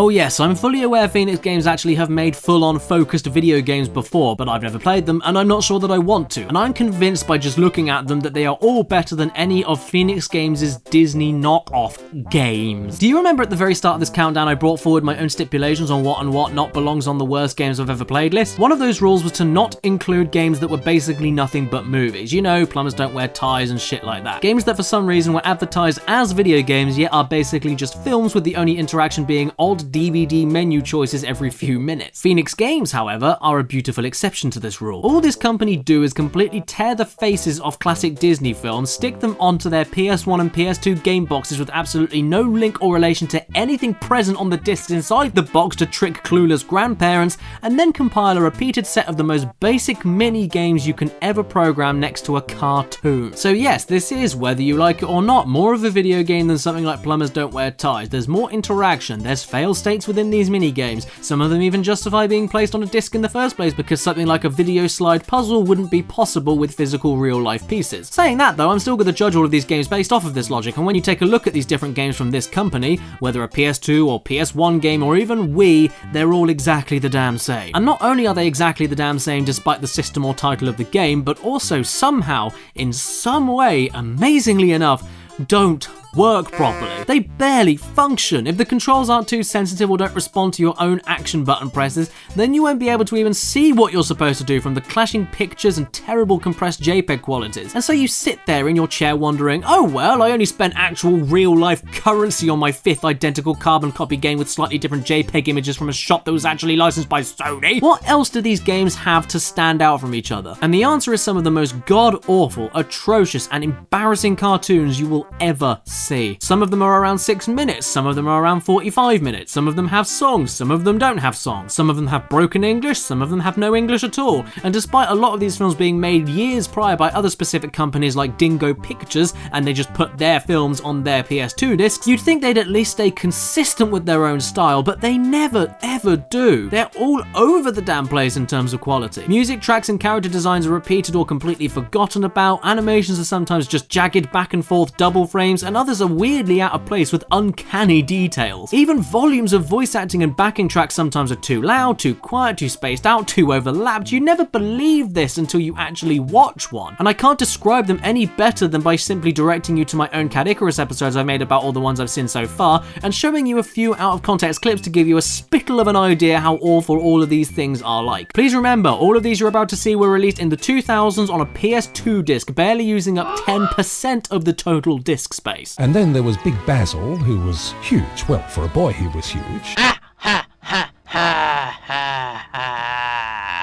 Oh yes, I'm fully aware Phoenix Games actually have made full-on focused video games before, but I've never played them and I'm not sure that I want to. And I'm convinced by just looking at them that they are all better than any of Phoenix Games' Disney knockoff games. Do you remember at the very start of this countdown I brought forward my own stipulations on what and what not belongs on the worst games I've ever played list? One of those rules was to not include games that were basically nothing but movies. You know, plumbers don't wear ties and shit like that. Games that for some reason were advertised as video games yet are basically just films with the only interaction being odd DVD menu choices every few minutes. Phoenix Games, however, are a beautiful exception to this rule. All this company do is completely tear the faces of classic Disney films, stick them onto their PS1 and PS2 game boxes with absolutely no link or relation to anything present on the discs inside the box to trick clueless grandparents, and then compile a repeated set of the most basic mini games you can ever program next to a cartoon. So yes, this is, whether you like it or not, more of a video game than something like Plumbers Don't Wear Ties. There's more interaction, there's fail states within these mini games. Some of them even justify being placed on a disc in the first place because something like a video slide puzzle wouldn't be possible with physical real life pieces. Saying that though, I'm still going to judge all of these games based off of this logic, and when you take a look at these different games from this company, whether a PS2 or PS1 game or even Wii, they're all exactly the damn same. And not only are they exactly the damn same despite the system or title of the game, but also somehow, in some way, amazingly enough, don't work properly. They barely function. If the controls aren't too sensitive or don't respond to your own action button presses, then you won't be able to even see what you're supposed to do from the clashing pictures and terrible compressed JPEG qualities. And so you sit there in your chair wondering, oh well, I only spent actual real life currency on my 5th identical carbon copy game with slightly different JPEG images from a shop that was actually licensed by Sony. What else do these games have to stand out from each other? And the answer is some of the most god-awful, atrocious, and embarrassing cartoons you will ever see. Some of them are around 6 minutes, some of them are around 45 minutes, some of them have songs, some of them don't have songs, some of them have broken English, some of them have no English at all. And despite a lot of these films being made years prior by other specific companies like Dingo Pictures, and they just put their films on their PS2 discs, you'd think they'd at least stay consistent with their own style, but they never ever do. They're all over the damn place in terms of quality. Music tracks and character designs are repeated or completely forgotten about, animations are sometimes just jagged back and forth double frames, and others are weirdly out of place with uncanny details. Even volumes of voice acting and backing tracks sometimes are too loud, too quiet, too spaced out, too overlapped. You never believe this until you actually watch one. And I can't describe them any better than by simply directing you to my own Caddicarus episodes I've made about all the ones I've seen so far, and showing you a few out of context clips to give you a spittle of an idea how awful all of these things are like. Please remember, all of these you're about to see were released in the 2000s on a PS2 disc, barely using up 10% of the total disc space. And then there was Big Basil, who was huge. Well, for a boy, he was huge.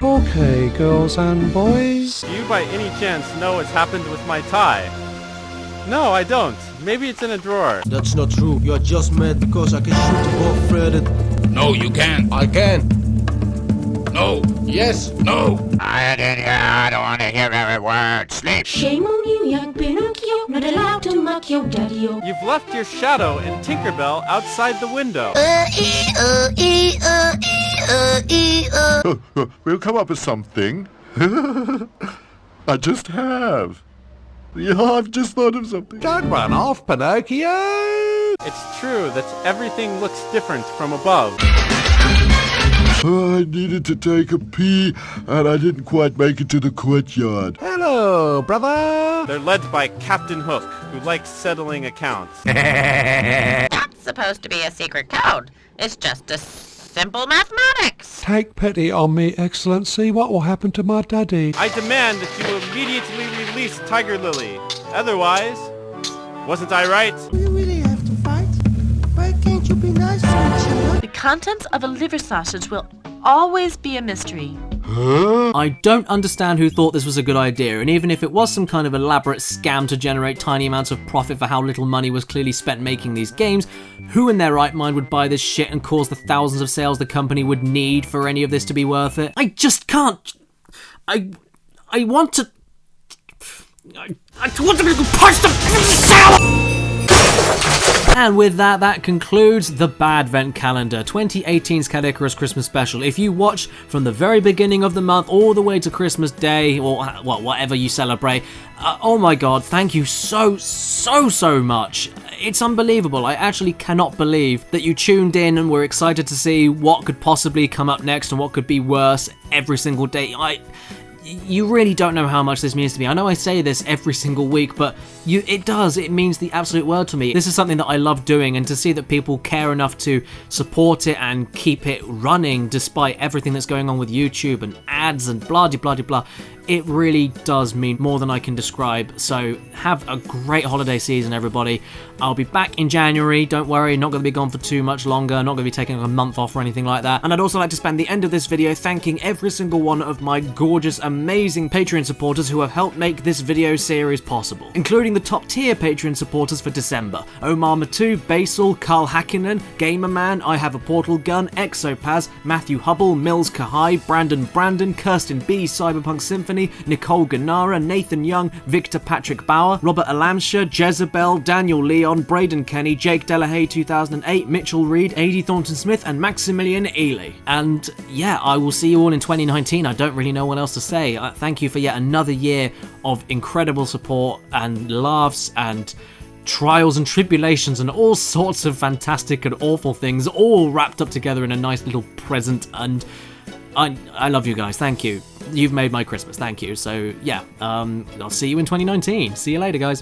Okay, girls and boys. Do you by any chance know what's happened with my tie? No, I don't. Maybe it's in a drawer. That's not true. You're just mad because I can shoot a ball threaded. No, you can't. I can. No. Yes. No. I don't want to hear every word. Sleep. Shame on you, young Pinocchio, not allowed to mock your daddy-o. You've left your shadow in Tinkerbell outside the window. We'll come up with something. I just have. Yeah, I've just thought of something. Don't run off, Pinocchio! It's true that everything looks different from above. I needed to take a pee, and I didn't quite make it to the courtyard. Hello, brother! They're led by Captain Hook, who likes settling accounts. That's supposed to be a secret code. It's just a simple mathematics. Take pity on me, Excellency. What will happen to my daddy? I demand that you immediately release Tiger Lily. Otherwise, wasn't I right? You really have to fight? Why can't you be nice to each other? The contents of a liver sausage will always be a mystery. Huh? I don't understand who thought this was a good idea, and even if it was some kind of elaborate scam to generate tiny amounts of profit for how little money was clearly spent making these games, who in their right mind would buy this shit and cause the thousands of sales the company would need for any of this to be worth it? I just can't. I want to. I want to punch the. And with that, that concludes the Badvent Calendar, 2018's Caddicarus Christmas Special. If you watch from the very beginning of the month all the way to Christmas Day, or well, whatever you celebrate, oh my god, thank you so much. It's unbelievable. I actually cannot believe that you tuned in and were excited to see what could possibly come up next and what could be worse every single day. You really don't know how much this means to me. I know I say this every single week, but it means the absolute world to me. This is something that I love doing, and to see that people care enough to support it and keep it running despite everything that's going on with YouTube and ads and blah de blah de blah, it really does mean more than I can describe. So have a great holiday season, everybody. I'll be back in January, don't worry, not going to be gone for too much longer, not going to be taking a month off or anything like that. And I'd also like to spend the end of this video thanking every single one of my gorgeous, amazing Patreon supporters who have helped make this video series possible, including the top tier Patreon supporters for December: Omar Matu, Basil, Carl Hakkinen, Gamerman, I Have a Portal Gun, Exopaz, Matthew Hubble, Mills Kahai, Brandon, Kirsten B, Cyberpunk Symphony, Nicole Ganara, Nathan Young, Victor Patrick Bauer, Robert Alamsha, Jezebel, Daniel Leon, Braden Kenny, Jake Delahaye 2008, Mitchell Reed, Adi Thornton Smith, and Maximilian Ely. And yeah, I will see you all in 2019. I don't really know what else to say. Thank you for yet another year of incredible support and laughs and trials and tribulations and all sorts of fantastic and awful things, all wrapped up together in a nice little present. And I love you guys. Thank you. You've made my Christmas. Thank you. So yeah, I'll see you in 2019. See you later, guys.